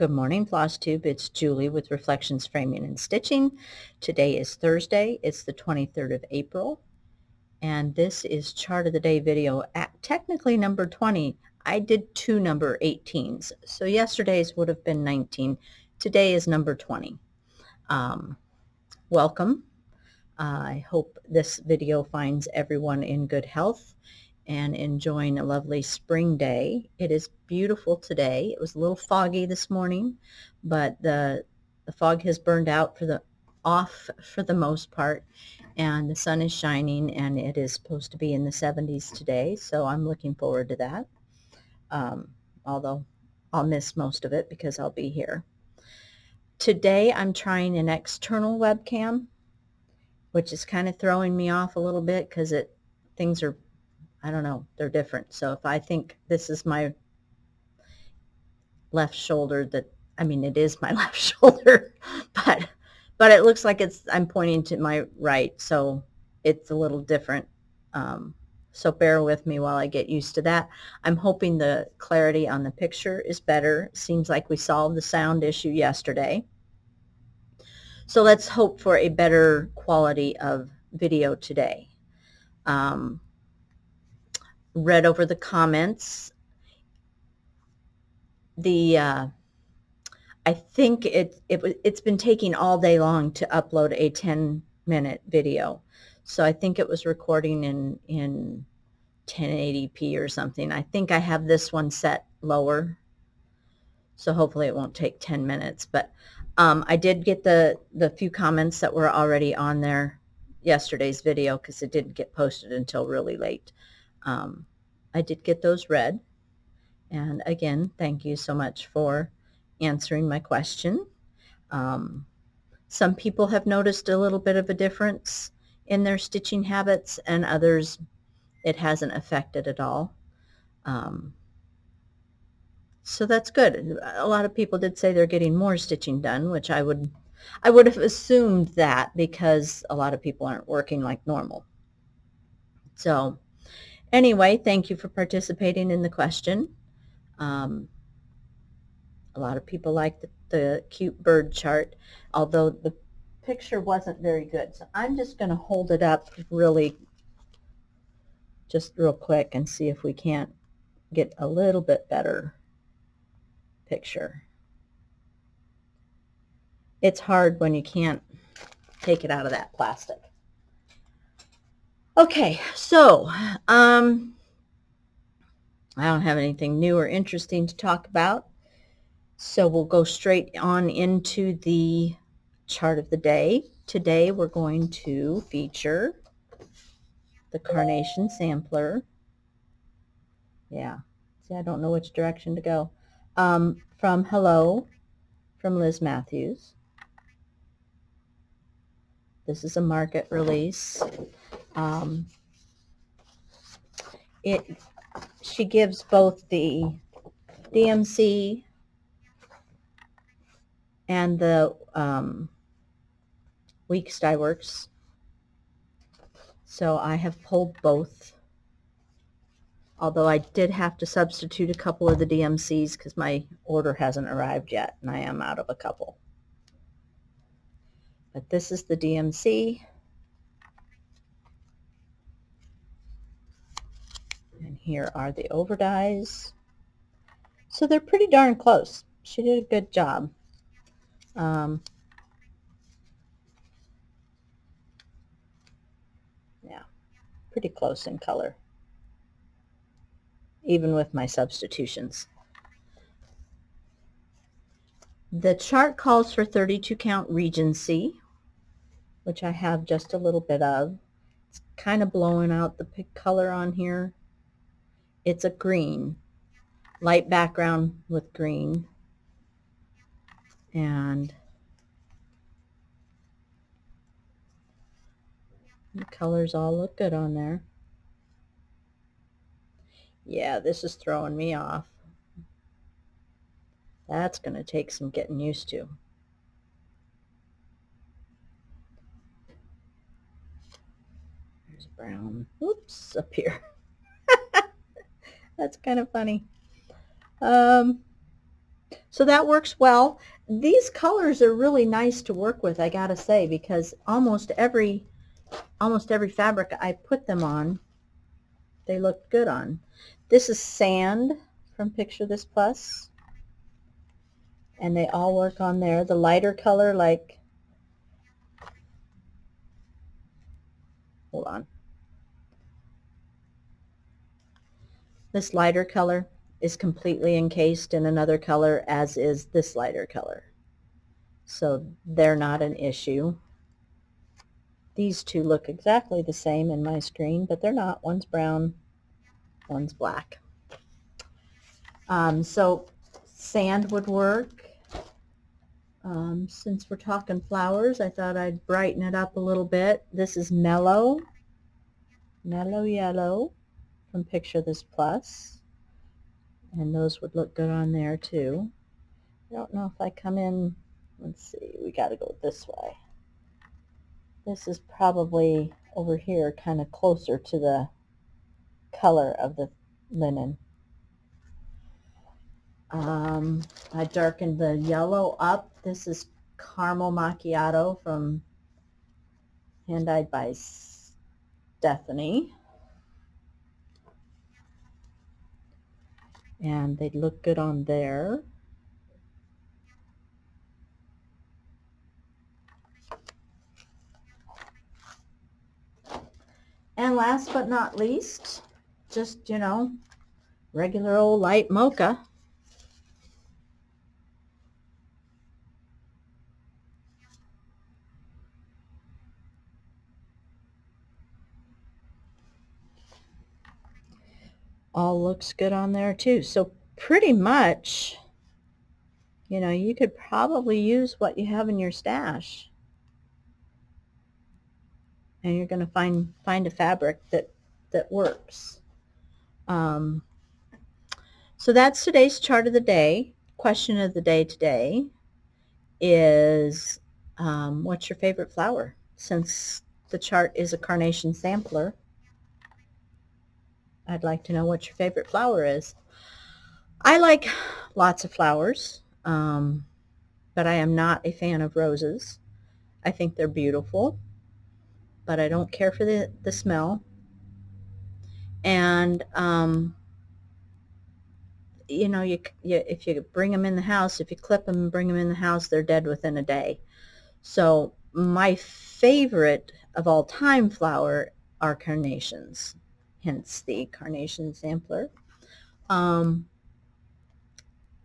Good morning, FlossTube. It's Julie with Reflections Framing and Stitching. Today is Thursday. It's the 23rd of April, and this is Chart of the Day video at technically number 20. I did two number 18s, so yesterday's would have been 19. Today is number 20. Welcome. I hope this video finds everyone in good health and enjoying a lovely spring day. It is beautiful today. It was a little foggy this morning, but the fog has burned out off for the most part, and the sun is shining, and it is supposed to be in the 70s today, so I'm looking forward to that. Although I'll miss most of it because I'll be here. Today I'm trying an external webcam, which is kind of throwing me off a little bit because things are, I don't know, they're different. So if I think this is my left shoulder, it is my left shoulder, but it looks like I'm pointing to my right, so it's a little different. So bear with me while I get used to that. I'm hoping the clarity on the picture is better. Seems like we solved the sound issue yesterday. So let's hope for a better quality of video today. Read over the comments. I think it's been taking all day long to upload a 10-minute video. So I think it was recording in 1080p or something. I think I have this one set lower, so hopefully it won't take 10 minutes. But I did get the few comments that were already on there yesterday's video because it didn't get posted until really late. I did get those read. And again, thank you so much for answering my question. Some people have noticed a little bit of a difference in their stitching habits, and others it hasn't affected at all. So that's good. A lot of people did say they're getting more stitching done, which I would have assumed that because a lot of people aren't working like normal. So anyway, thank you for participating in the question. A lot of people like the cute bird chart, although the picture wasn't very good. So I'm just going to hold it up just real quick and see if we can't get a little bit better picture. It's hard when you can't take it out of that plastic. Okay, so I don't have anything new or interesting to talk about, so we'll go straight on into the chart of the day. Today we're going to feature the Carnation Sampler. Yeah, see, I don't know which direction to go. From Hello, from Liz Matthews. This is a market release. She gives both the DMC and the Weeks Dye Works. So I have pulled both, although I did have to substitute a couple of the DMCs because my order hasn't arrived yet, and I am out of a couple. But this is the DMC. And here are the overdyes. So they're pretty darn close. She did a good job. Yeah, pretty close in color, even with my substitutions. The chart calls for 32 count Regency, which I have just a little bit of. It's kind of blowing out the color on here. It's a green, light background with green, and the colors all look good on there. Yeah, this is throwing me off. That's going to take some getting used to. There's brown. Oops, up here. That's kind of funny. So that works well. These colors are really nice to work with, I gotta say, because almost every fabric I put them on, they look good on. This is sand from Picture This Plus, and they all work on there. The lighter color, like, hold on. This lighter color is completely encased in another color, as is this lighter color. So they're not an issue. These two look exactly the same in my screen, but they're not. One's brown, one's black. So sand would work. Since we're talking flowers, I thought I'd brighten it up a little bit. This is Mellow Yellow from Picture This Plus. And those would look good on there too. I don't know if I come in, let's see, we got to go this way. This is probably over here kind of closer to the color of the linen. I darkened the yellow up. This is Caramel Macchiato from Hand Dyed by Stephanie. And they'd look good on there. And last but not least, just, you know, regular old light mocha. All looks good on there too. So pretty much, you know, you could probably use what you have in your stash. And you're going to find a fabric that works. So that's today's chart of the day. Question of the day today is, what's your favorite flower? Since the chart is a carnation sampler, I'd like to know what your favorite flower is. I like lots of flowers, but I am not a fan of roses. I think they're beautiful, but I don't care for the smell. And you know, if you bring them in the house, if you clip them and bring them in the house, they're dead within a day. So my favorite of all time flower are carnations, hence the carnation sampler.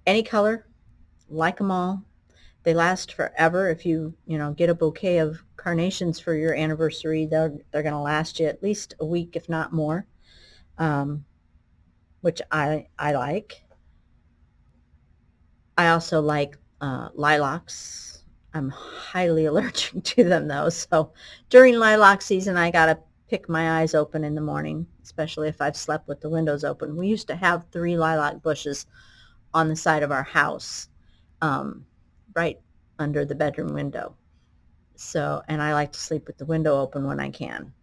Any color, like them all. They last forever. If you get a bouquet of carnations for your anniversary, they're going to last you at least a week, if not more, which I like. I also like lilacs. I'm highly allergic to them though, so during lilac season I gotta pick my eyes open in the morning, especially if I've slept with the windows open. We used to have 3 lilac bushes on the side of our house, right under the bedroom window. So, and I like to sleep with the window open when I can.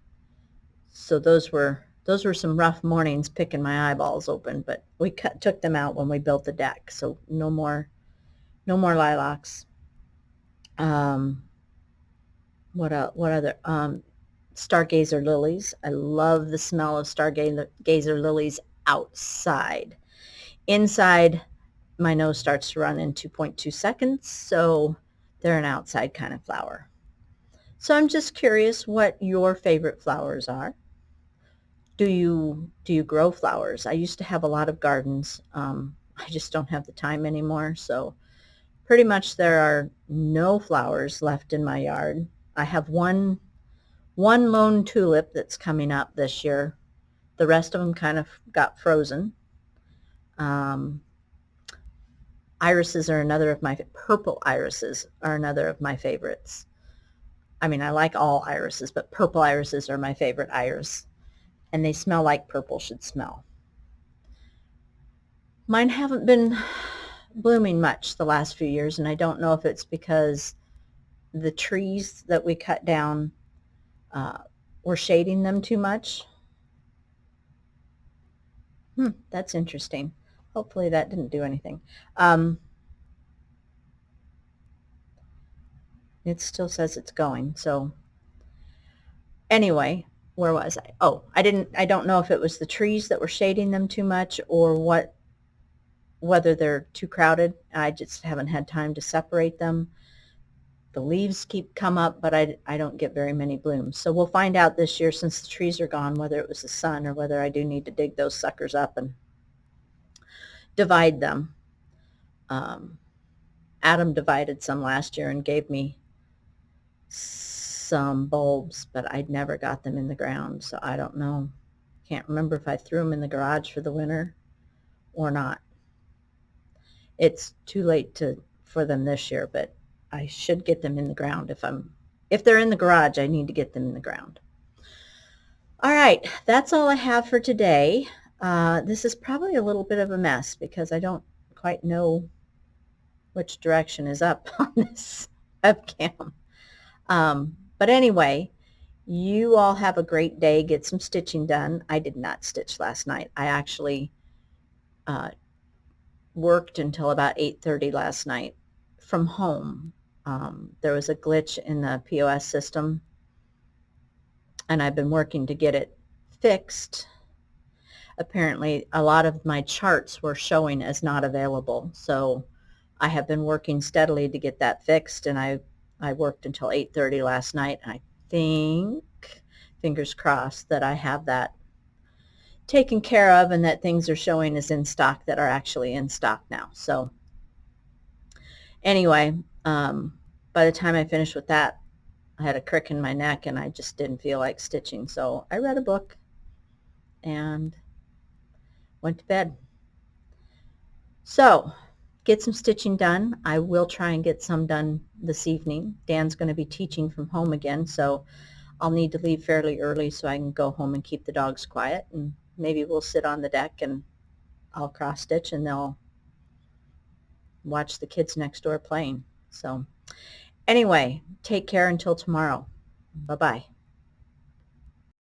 So those were some rough mornings picking my eyeballs open, but we took them out when we built the deck, so no more lilacs. What other? Stargazer lilies. I love the smell of stargazer lilies outside. Inside, my nose starts to run in 2.2 seconds, so they're an outside kind of flower. So I'm just curious what your favorite flowers are. Do you grow flowers? I used to have a lot of gardens. I just don't have the time anymore, so pretty much there are no flowers left in my yard. I have one lone tulip that's coming up this year. The rest of them kind of got frozen. Irises are another of my, purple irises are another of my favorites. I mean, I like all irises, but purple irises are my favorite iris. And they smell like purple should smell. Mine haven't been blooming much the last few years, and I don't know if it's because the trees that we cut down were shading them too much. That's interesting. Hopefully that didn't do anything. It still says it's going. So anyway, where was I? Oh, I don't know if it was the trees that were shading them too much or whether they're too crowded. I just haven't had time to separate them. The leaves come up, but I don't get very many blooms. So we'll find out this year, since the trees are gone, whether it was the sun or whether I do need to dig those suckers up and divide them. Adam divided some last year and gave me some bulbs, but I'd never got them in the ground, so I don't know. Can't remember if I threw them in the garage for the winter or not. It's too late for them this year, but I should get them in the ground. If they're in the garage, I need to get them in the ground. All right, that's all I have for today. This is probably a little bit of a mess because I don't quite know which direction is up on this webcam. But anyway, you all have a great day. Get some stitching done. I did not stitch last night. I actually worked until about 8:30 last night from home. There was a glitch in the POS system, and I've been working to get it fixed. Apparently, a lot of my charts were showing as not available, so I have been working steadily to get that fixed, and I worked until 8:30 last night. I think, fingers crossed, that I have that taken care of and that things are showing as in stock that are actually in stock now. So anyway, by the time I finished with that, I had a crick in my neck and I just didn't feel like stitching. So I read a book and went to bed. So get some stitching done. I will try and get some done this evening. Dan's going to be teaching from home again, so I'll need to leave fairly early so I can go home and keep the dogs quiet, and maybe we'll sit on the deck and I'll cross stitch and they'll watch the kids next door playing. So anyway, take care until tomorrow. Bye-bye.